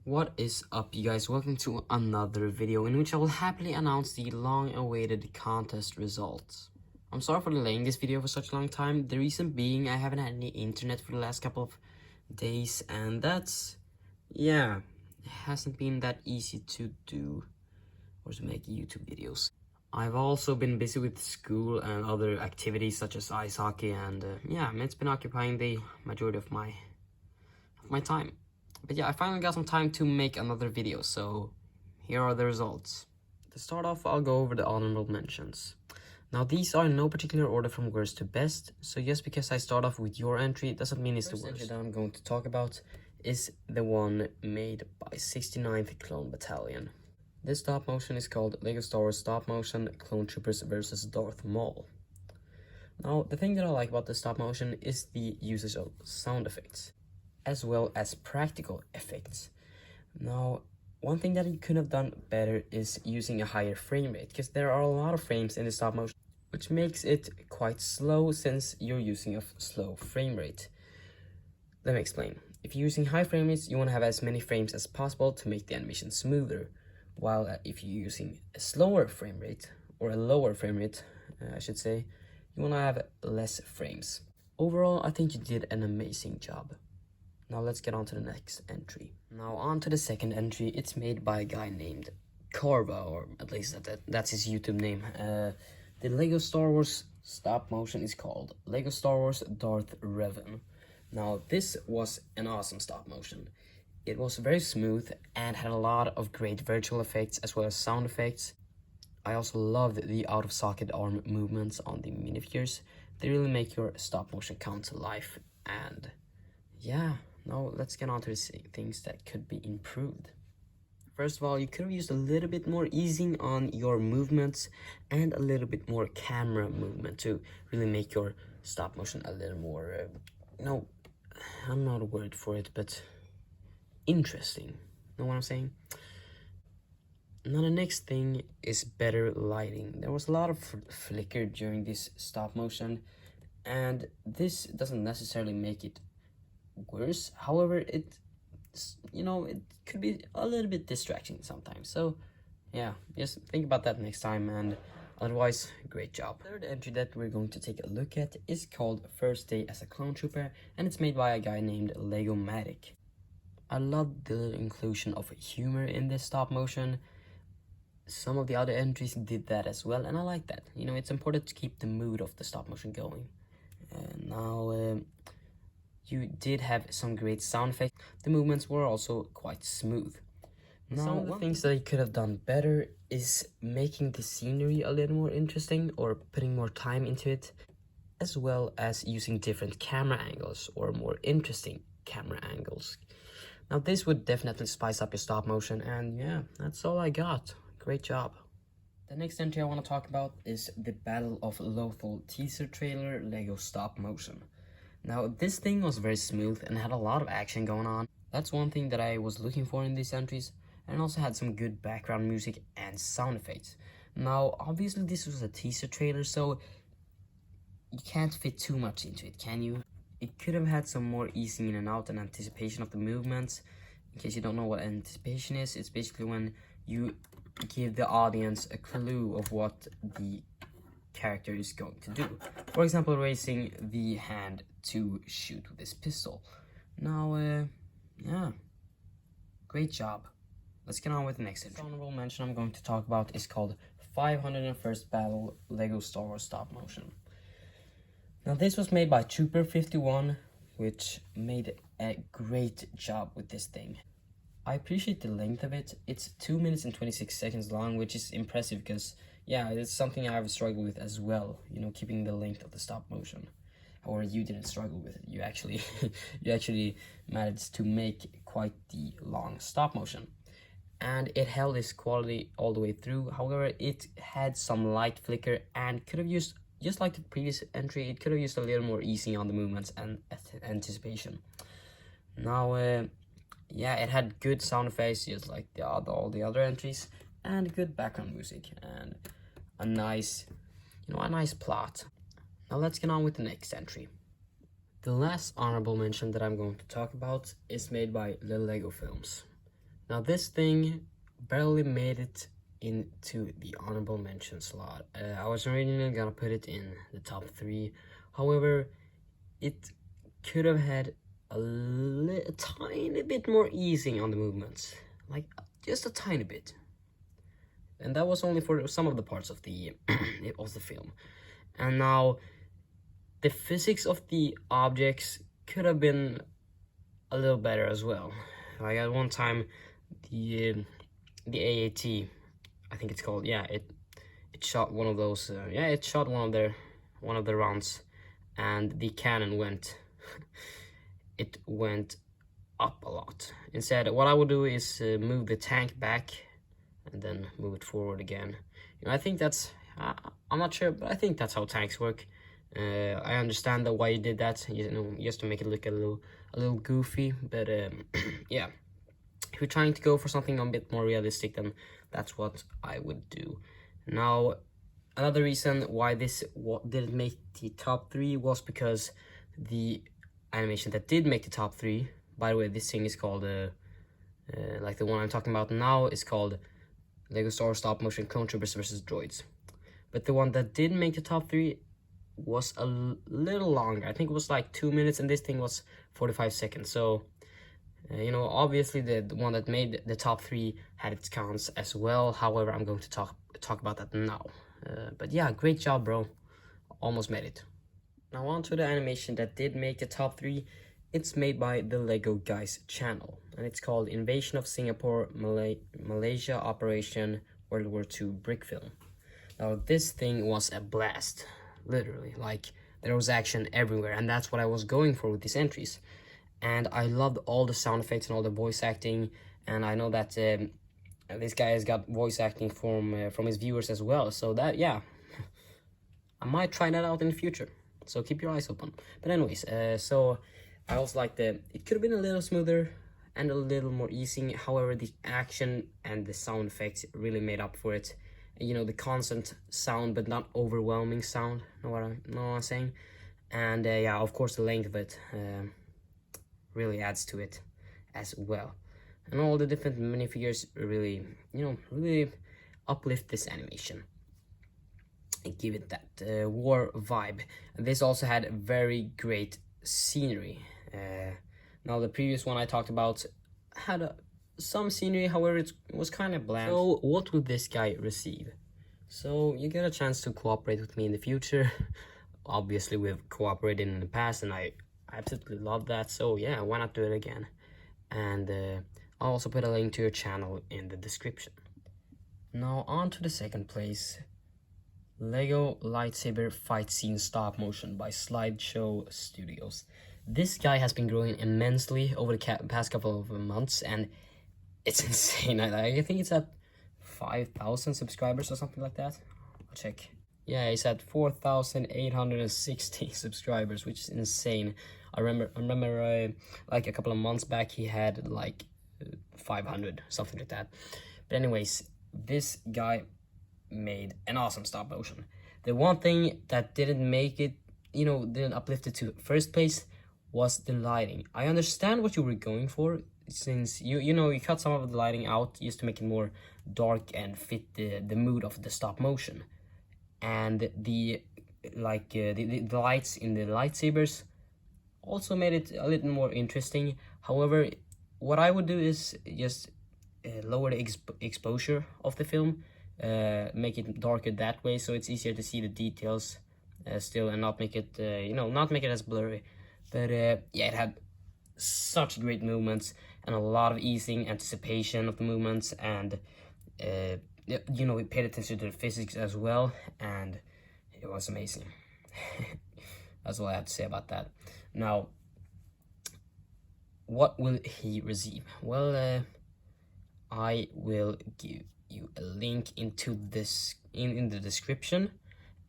What is up, you guys? Welcome to another video in which I will happily announce the long-awaited contest results. I'm sorry for delaying this video for such a long time. The reason being I haven't had any internet for the last couple of days, and it hasn't been that easy to do or to make YouTube videos. I've also been busy with school and other activities such as ice hockey, and it's been occupying the majority of my time. But yeah, I finally got some time to make another video, so here are the results. To start off, I'll go over the honorable mentions. Now, these are in no particular order from worst to best, so just because I start off with your entry doesn't mean it's the worst. The entry that I'm going to talk about is the one made by 69th Clone Battalion. This stop motion is called LEGO Star Wars Stop Motion Clone Troopers vs. Darth Maul. Now, the thing that I like about the stop motion is the usage of sound effects, as well as practical effects. Now, one thing that you could have done better is using a higher frame rate, because there are a lot of frames in the stop motion, which makes it quite slow since you're using a slow frame rate. Let me explain. If you're using high frame rates, you want to have as many frames as possible to make the animation smoother, while if you're using a slower frame rate, or a lower frame rate, I should say, you want to have less frames. Overall, I think you did an amazing job. Now let's get on to the next entry. Now on to the second entry. It's made by a guy named Carva, or at least that's his YouTube name. The LEGO Star Wars stop motion is called LEGO Star Wars Darth Revan. Now this was an awesome stop motion. It was very smooth and had a lot of great virtual effects as well as sound effects. I also loved the out-of-socket arm movements on the minifigures. They really make your stop motion come to life. And yeah, now let's get on to the things that could be improved. First of all, you could have used a little bit more easing on your movements and a little bit more camera movement to really make your stop motion a little more, I'm not a word for it, but interesting. Know what I'm saying? Now the next thing is better lighting. There was a lot of flicker during this stop motion, and this doesn't necessarily make it worse. However, it could be a little bit distracting sometimes. So yeah, just think about that next time, and otherwise, great job. The third entry that we're going to take a look at is called First Day as a Clone Trooper, and it's made by a guy named Legomatic. I love the inclusion of humor in this stop motion. Some of the other entries did that as well, and I like that. It's important to keep the mood of the stop motion going. You did have some great sound effects. The movements were also quite smooth. Now, some of the things that you could have done better is making the scenery a little more interesting, or putting more time into it, as well as using different camera angles or more interesting camera angles. Now this would definitely spice up your stop motion, and yeah, that's all I got. Great job. The next entry I want to talk about is the Battle of Lothal teaser trailer LEGO stop motion. Now this thing was very smooth and had a lot of action going on. That's one thing that I was looking for in these entries, and also had some good background music and sound effects. Now obviously this was a teaser trailer, so you can't fit too much into it, can you? It could have had some more easing in and out and anticipation of the movements. In case you don't know what anticipation is, it's basically when you give the audience a clue of what the character is going to do. For example, raising the hand to shoot with this pistol. Now, yeah, great job. Let's get on with the next entry. The honorable mention I'm going to talk about is called 501st Battle LEGO Star Wars Stop Motion. Now this was made by Trooper51, which made a great job with this thing. I appreciate the length of it. It's 2 minutes and 26 seconds long, which is impressive because, yeah, it's something I've struggled with as well, keeping the length of the stop motion. However, you didn't struggle with it. You actually, you actually managed to make quite the long stop motion. And it held its quality all the way through. However, it had some light flicker and could have used, just like the previous entry, it could have used a little more easing on the movements and anticipation. Now, yeah, it had good sound effects, just like all the other entries, and good background music, and a nice plot. Now let's get on with the next entry. The last honorable mention that I'm going to talk about is made by the LEGO Films. Now this thing barely made it into the honorable mention slot. I was originally gonna put it in the top 3. However, it could have had a tiny bit more easing on the movements, like just a tiny bit, and that was only for some of the parts of the of the film. And now the physics of the objects could have been a little better as well. Like at one time, the AAT, I think it's called, yeah, it shot one of those, it shot one of the rounds, and the cannon went it went up a lot. Instead, what I would do is move the tank back and then move it forward again. You know, I think that's I'm not sure, but I think that's how tanks work. I understand that why you did that, you know, just to make it look a little goofy, but yeah, if you're trying to go for something a bit more realistic, then that's what I would do. Now, another reason why this didn't make the top 3 was because the animation that did make the top 3, by the way, this thing is called like the one I'm talking about now is called Lego Star Wars Stop Motion Clone Troopers vs. Droids. But the one that did make the top 3 was a little longer. I think it was like 2 minutes, and this thing was 45 seconds. So, you know, obviously the one that made the top 3 had its cons as well. However, I'm going to talk about that now. But yeah, great job, bro. Almost made it. Now on to the animation that did make the top 3. It's made by the Lego Guys channel, and it's called Invasion of Singapore, Malaysia Operation World War II Brick Film. Now this thing was a blast, literally, like there was action everywhere, and that's what I was going for with these entries. And I loved all the sound effects and all the voice acting, and I know that this guy has got voice acting from his viewers as well, so that, yeah, I might try that out in the future, so keep your eyes open. But anyways, so I also like it could have been a little smoother and a little more easing. However, the action and the sound effects really made up for it. You know, the constant sound but not overwhelming sound, know what I'm saying? And yeah, of course the length of it really adds to it as well. And all the different minifigures really, you know, really uplift this animation and give it that war vibe. And this also had very great scenery. Now the previous one I talked about had some scenery, however it was kind of bland. So what would this guy receive? So you get a chance to cooperate with me in the future. Obviously we've cooperated in the past and I absolutely love that, so yeah, why not do it again? And I'll also put a link to your channel in the description. Now on to the second place, Lego Lightsaber Fight Scene Stop Motion by Slideshow Studios. This guy has been growing immensely over the past couple of months, and it's insane. I think it's at 5,000 subscribers or something like that. I'll check. Yeah, he's at 4,860 subscribers, which is insane. I remember like a couple of months back he had like 500, something like that. But anyways, this guy made an awesome stop motion. The one thing that didn't make it, you know, didn't uplift it to first place was the lighting. I understand what you were going for, since you know, you cut some of the lighting out just to make it more dark and fit the mood of the stop motion. And the lights in the lightsabers also made it a little more interesting. However, what I would do is just lower the exposure of the film, make it darker that way, so it's easier to see the details still, and not make it you know, not make it as blurry. But yeah, it had such great movements and a lot of easing, anticipation of the movements, and you know, we paid attention to the physics as well, and it was amazing. That's all I have to say about that. Now, what will he receive? Well, I will give you a link into this in the description,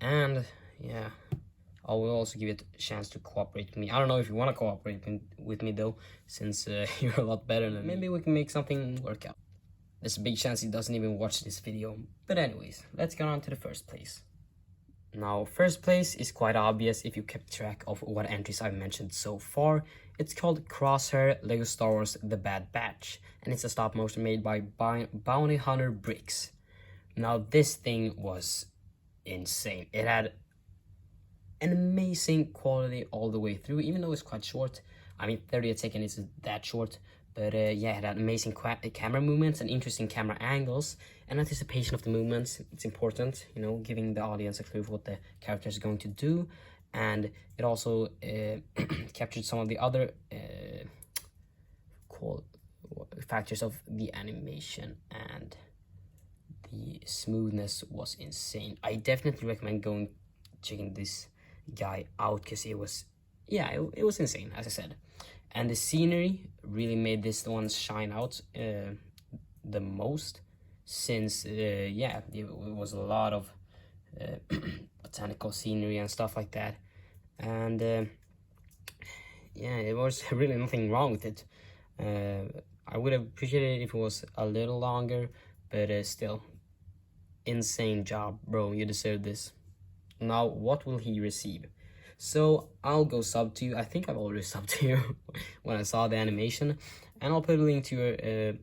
and yeah, I will also give it a chance to cooperate with me. I don't know if you want to cooperate with me though, since you're a lot better than me. Maybe we can make something work out. There's a big chance he doesn't even watch this video. But anyways, let's get on to the first place. Now, first place is quite obvious if you kept track of what entries I've mentioned so far. It's called Crosshair Lego Star Wars The Bad Batch, and it's a stop motion made by Bounty Hunter Bricks. Now this thing was insane. It had an amazing quality all the way through, even though it's quite short. I mean, 30 seconds isn't that short, but yeah, it had amazing camera movements and interesting camera angles and anticipation of the movements. It's important, you know, giving the audience a clue of what the character is going to do. And it also captured some of the other factors of the animation, and the smoothness was insane. I definitely recommend checking this guy out, because it was, yeah, it was insane, as I said. And the scenery really made this one shine out the most, since yeah, it was a lot of botanical scenery and stuff like that. And yeah, it was really nothing wrong with it. I would have appreciated it if it was a little longer, but still, insane job, bro. You deserve this. Now, what will he receive? So I'll go sub to you. I think I've already subbed to you when I saw the animation, and I'll put a link to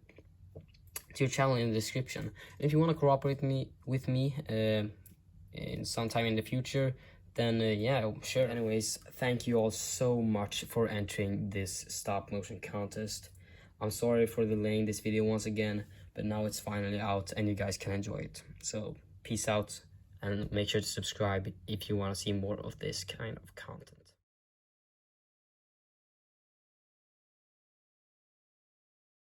your channel in the description. And if you want to cooperate with me in sometime in the future, then yeah, sure. Anyways, thank you all so much for entering this stop motion contest. I'm sorry for delaying this video once again, but now it's finally out and you guys can enjoy it. So peace out, and make sure to subscribe if you want to see more of this kind of content.